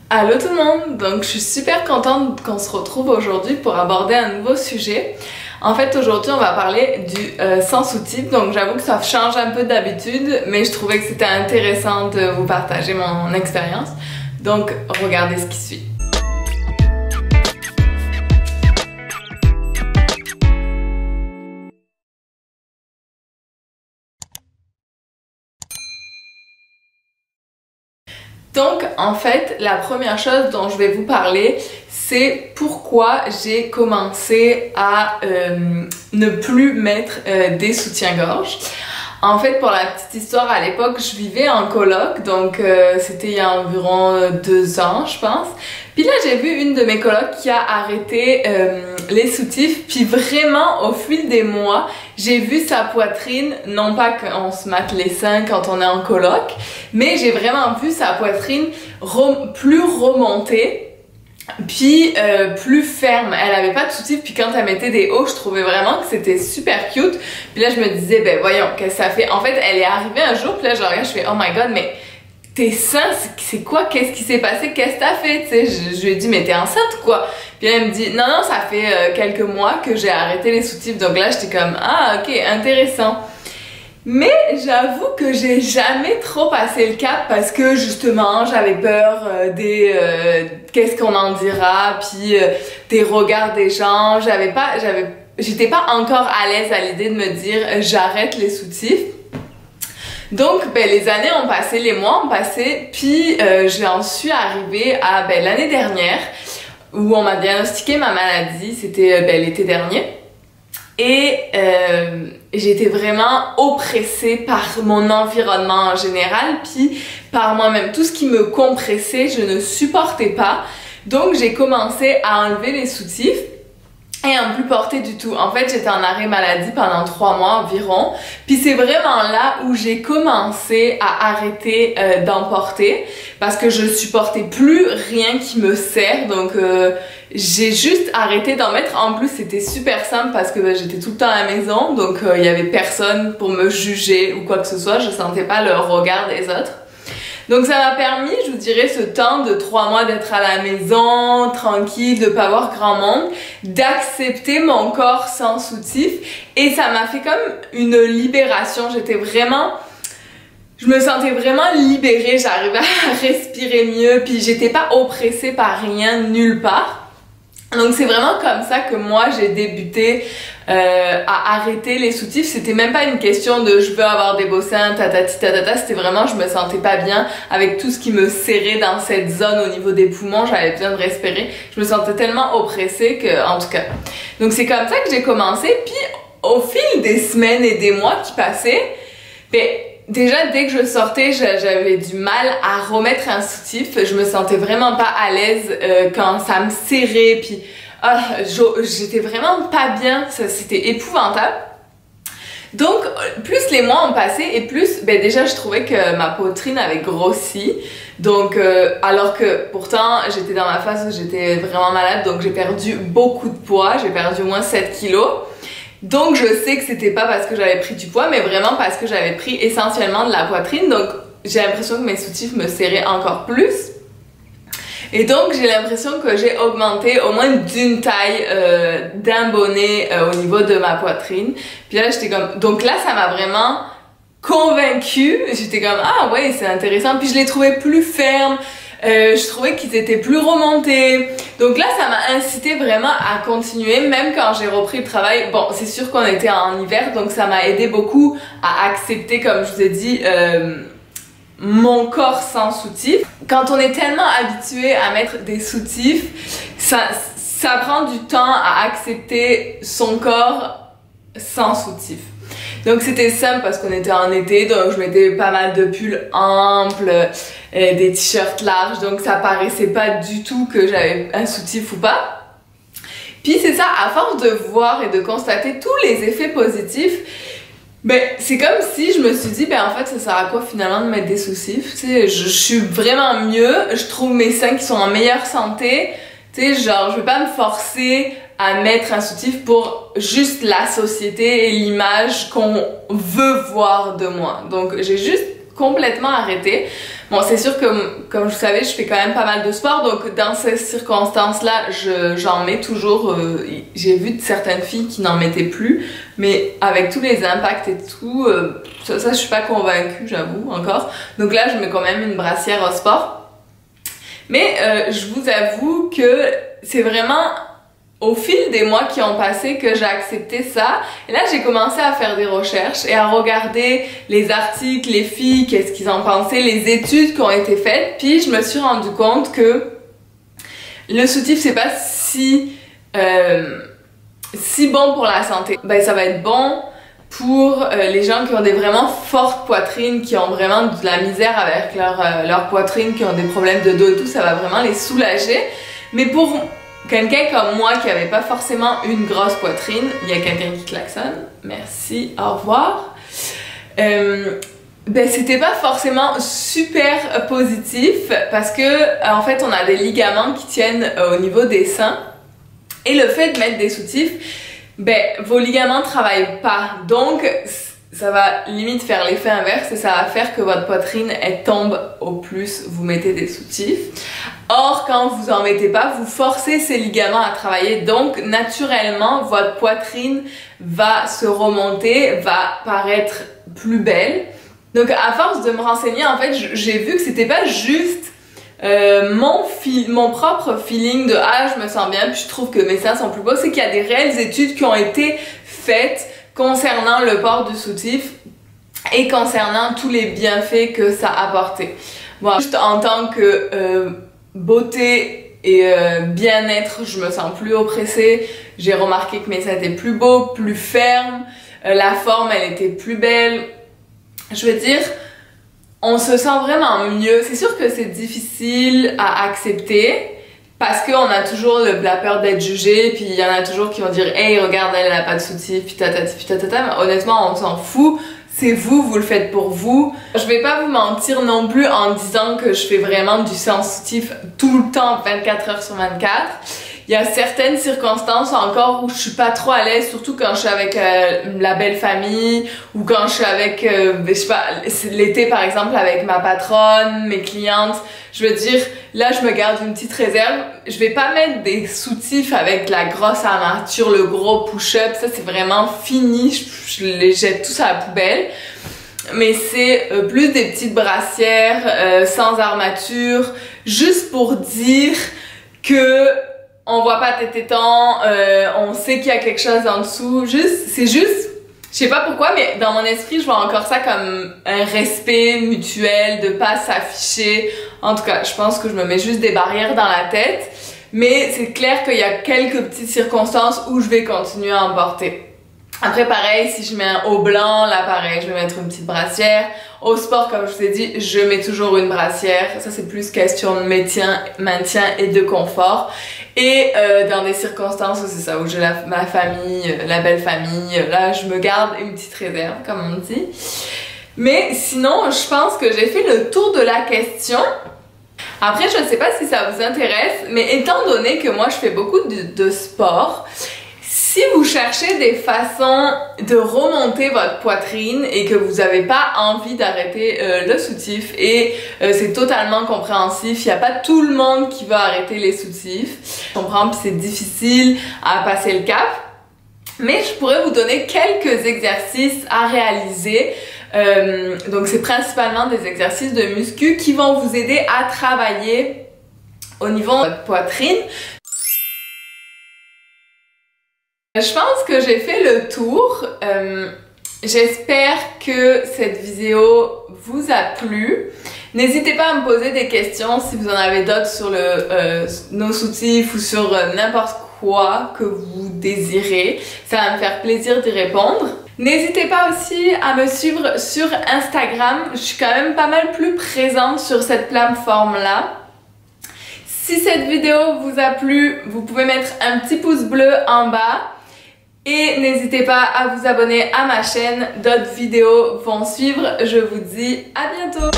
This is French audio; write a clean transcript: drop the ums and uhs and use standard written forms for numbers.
Allô tout le monde! Donc je suis super contente qu'on se retrouve aujourd'hui pour aborder un nouveau sujet. En fait aujourd'hui on va parler du sans sous-titres, donc j'avoue que ça change un peu d'habitude, mais je trouvais que c'était intéressant de vous partager mon expérience. Donc regardez ce qui suit. Donc en fait, la première chose dont je vais vous parler, c'est pourquoi j'ai commencé à ne plus mettre des soutiens-gorge. En fait, pour la petite histoire, à l'époque, je vivais en coloc, donc c'était il y a environ 2 ans, je pense. Puis là, j'ai vu une de mes colocs qui a arrêté les soutifs, puis vraiment, au fil des mois, j'ai vu sa poitrine, non pas qu'on se mate les seins quand on est en coloc, mais j'ai vraiment vu sa poitrine plus remontée. Puis plus ferme, elle avait pas de soutifs, puis quand elle mettait des hauts, je trouvais vraiment que c'était super cute. Puis là je me disais, ben voyons, qu'est-ce que ça fait? En fait elle est arrivée un jour, puis là je regarde, je fais oh my god, mais tes seins, c'est quoi? Qu'est-ce qui s'est passé? Qu'est-ce que t'as fait? Tu sais, je lui ai dit, mais t'es enceinte ou quoi? Puis elle me dit, non, ça fait quelques mois que j'ai arrêté les soutifs. Donc là j'étais comme, ah ok, intéressant. Mais j'avoue que j'ai jamais trop passé le cap parce que justement j'avais peur qu'est-ce qu'on en dira, puis des regards des gens. J'étais pas encore à l'aise à l'idée de me dire j'arrête les soutifs. Donc ben les années ont passé, les mois ont passé, puis j'en suis arrivée à l'année dernière où on m'a diagnostiqué ma maladie, c'était l'été dernier. Et j'étais vraiment oppressée par mon environnement en général, puis par moi-même. Tout ce qui me compressait, je ne supportais pas. Donc j'ai commencé à enlever les soutifs et à ne plus porter du tout. En fait, j'étais en arrêt maladie pendant 3 mois environ. Puis c'est vraiment là où j'ai commencé à arrêter d'en porter parce que je supportais plus rien qui me serre. Donc j'ai juste arrêté d'en mettre. En plus, c'était super simple parce que j'étais tout le temps à la maison. Donc il y avait personne pour me juger ou quoi que ce soit. Je sentais pas le regard des autres. Donc ça m'a permis, je vous dirais, ce temps de 3 mois d'être à la maison, tranquille, de pas voir grand monde, d'accepter mon corps sans soutif, et ça m'a fait comme une libération. Je me sentais vraiment libérée, j'arrivais à respirer mieux, puis j'étais pas oppressée par rien nulle part. Donc c'est vraiment comme ça que moi j'ai débuté à arrêter les soutifs. C'était même pas une question de je veux avoir des beaux seins, tatati tatata, c'était vraiment je me sentais pas bien avec tout ce qui me serrait dans cette zone au niveau des poumons, j'avais besoin de respirer. Je me sentais tellement oppressée que, en tout cas. Donc c'est comme ça que j'ai commencé, puis au fil des semaines et des mois qui passaient, déjà, dès que je sortais, j'avais du mal à remettre un soutif. Je me sentais vraiment pas à l'aise quand ça me serrait, puis j'étais vraiment pas bien. C'était épouvantable. Donc, plus les mois ont passé et plus, déjà, je trouvais que ma poitrine avait grossi. Donc, alors que pourtant, j'étais dans ma phase où j'étais vraiment malade, donc j'ai perdu beaucoup de poids. J'ai perdu au moins 7 kilos. Donc je sais que c'était pas parce que j'avais pris du poids, mais vraiment parce que j'avais pris essentiellement de la poitrine. Donc j'ai l'impression que mes soutifs me serraient encore plus. Et donc j'ai l'impression que j'ai augmenté au moins d'une taille d'un bonnet au niveau de ma poitrine. Puis là j'étais comme... Donc là ça m'a vraiment convaincue. J'étais comme ah ouais c'est intéressant. Puis je les trouvais plus fermes. Je trouvais qu'ils étaient plus remontés. Donc là, ça m'a incité vraiment à continuer, même quand j'ai repris le travail. Bon, c'est sûr qu'on était en hiver, donc ça m'a aidé beaucoup à accepter, comme je vous ai dit, mon corps sans soutif. Quand on est tellement habitué à mettre des soutifs, ça prend du temps à accepter son corps sans soutif. Donc c'était simple parce qu'on était en été, donc je mettais pas mal de pulls amples, des t-shirts larges, donc ça paraissait pas du tout que j'avais un soutif ou pas. Puis c'est ça, à force de voir et de constater tous les effets positifs, c'est comme si je me suis dit, en fait ça sert à quoi finalement de mettre des soutifs, tu sais, je suis vraiment mieux, je trouve mes seins qui sont en meilleure santé, tu sais, genre je vais pas me forcer à mettre un soutif pour juste la société et l'image qu'on veut voir de moi. Donc j'ai juste complètement arrêté Bon, c'est sûr que, comme vous savez, je fais quand même pas mal de sport, donc dans ces circonstances-là, j'en mets toujours. J'ai vu de certaines filles qui n'en mettaient plus, mais avec tous les impacts et tout, ça je suis pas convaincue, j'avoue, encore. Donc là, je mets quand même une brassière au sport. Mais je vous avoue que c'est vraiment au fil des mois qui ont passé que j'ai accepté ça. Et là, j'ai commencé à faire des recherches et à regarder les articles, les filles, qu'est-ce qu'ils en pensaient, les études qui ont été faites. Puis je me suis rendu compte que le soutif, c'est pas si bon pour la santé. Ben, ça va être bon pour les gens qui ont des vraiment fortes poitrines, qui ont vraiment de la misère avec leur poitrine, qui ont des problèmes de dos et tout, ça va vraiment les soulager. Mais pour quelqu'un comme moi qui avait pas forcément une grosse poitrine, il y a quelqu'un qui klaxonne, merci, au revoir. Ben c'était pas forcément super positif parce que en fait on a des ligaments qui tiennent au niveau des seins et le fait de mettre des soutifs, ben vos ligaments travaillent pas, donc ça va limite faire l'effet inverse et ça va faire que votre poitrine elle tombe au plus vous mettez des soutifs. Or quand vous en mettez pas, vous forcez ces ligaments à travailler, donc naturellement votre poitrine va se remonter, va paraître plus belle. Donc à force de me renseigner, en fait j'ai vu que c'était pas juste mon propre feeling de ah je me sens bien puis je trouve que mes seins sont plus beaux, c'est qu'il y a des réelles études qui ont été faites concernant le port du soutif et concernant tous les bienfaits que ça a apporté. Bon, juste en tant que beauté et bien-être, je me sens plus oppressée. J'ai remarqué que mes seins étaient plus beaux, plus fermes, la forme elle était plus belle. Je veux dire, on se sent vraiment mieux. C'est sûr que c'est difficile à accepter parce qu'on a toujours la peur d'être jugé, puis il y en a toujours qui vont dire hey regarde elle a pas de soutif, puis tatati, puis tatata. Mais honnêtement on s'en fout. C'est vous, vous le faites pour vous. Je vais pas vous mentir non plus en disant que je fais vraiment du sans soutif tout le temps, 24 heures sur 24. Il y a certaines circonstances encore où je suis pas trop à l'aise, surtout quand je suis avec la belle famille ou quand je suis avec, je sais pas, l'été par exemple avec ma patronne, mes clientes. Je veux dire, là je me garde une petite réserve. Je vais pas mettre des soutifs avec la grosse armature, le gros push-up, ça c'est vraiment fini, je les jette tous à la poubelle. Mais c'est plus des petites brassières sans armature, juste pour dire que on voit pas tes tétons, on sait qu'il y a quelque chose en dessous. C'est juste, je sais pas pourquoi, mais dans mon esprit, je vois encore ça comme un respect mutuel, de pas s'afficher. En tout cas, je pense que je me mets juste des barrières dans la tête. Mais c'est clair qu'il y a quelques petites circonstances où je vais continuer à en porter. Après, pareil, si je mets un haut blanc, là, pareil, je vais mettre une petite brassière. Au sport, comme je vous ai dit, je mets toujours une brassière. Ça, c'est plus question de maintien et de confort. Et dans des circonstances où c'est ça, où j'ai ma famille, la belle famille, là, je me garde une petite réserve, comme on dit. Mais sinon, je pense que j'ai fait le tour de la question. Après, je ne sais pas si ça vous intéresse, mais étant donné que moi, je fais beaucoup de sport, si vous cherchez des façons de remonter votre poitrine et que vous n'avez pas envie d'arrêter le soutif, et c'est totalement compréhensif, il n'y a pas tout le monde qui va arrêter les soutifs, je comprends que c'est difficile à passer le cap, mais je pourrais vous donner quelques exercices à réaliser. Donc c'est principalement des exercices de muscu qui vont vous aider à travailler au niveau de votre poitrine. Je pense que j'ai fait le tour. J'espère que cette vidéo vous a plu. N'hésitez pas à me poser des questions si vous en avez d'autres sur nos soutifs ou sur n'importe quoi que vous désirez. Ça va me faire plaisir d'y répondre. N'hésitez pas aussi à me suivre sur Instagram. Je suis quand même pas mal plus présente sur cette plateforme-là. Si cette vidéo vous a plu, vous pouvez mettre un petit pouce bleu en bas. Et n'hésitez pas à vous abonner à ma chaîne, d'autres vidéos vont suivre. Je vous dis à bientôt!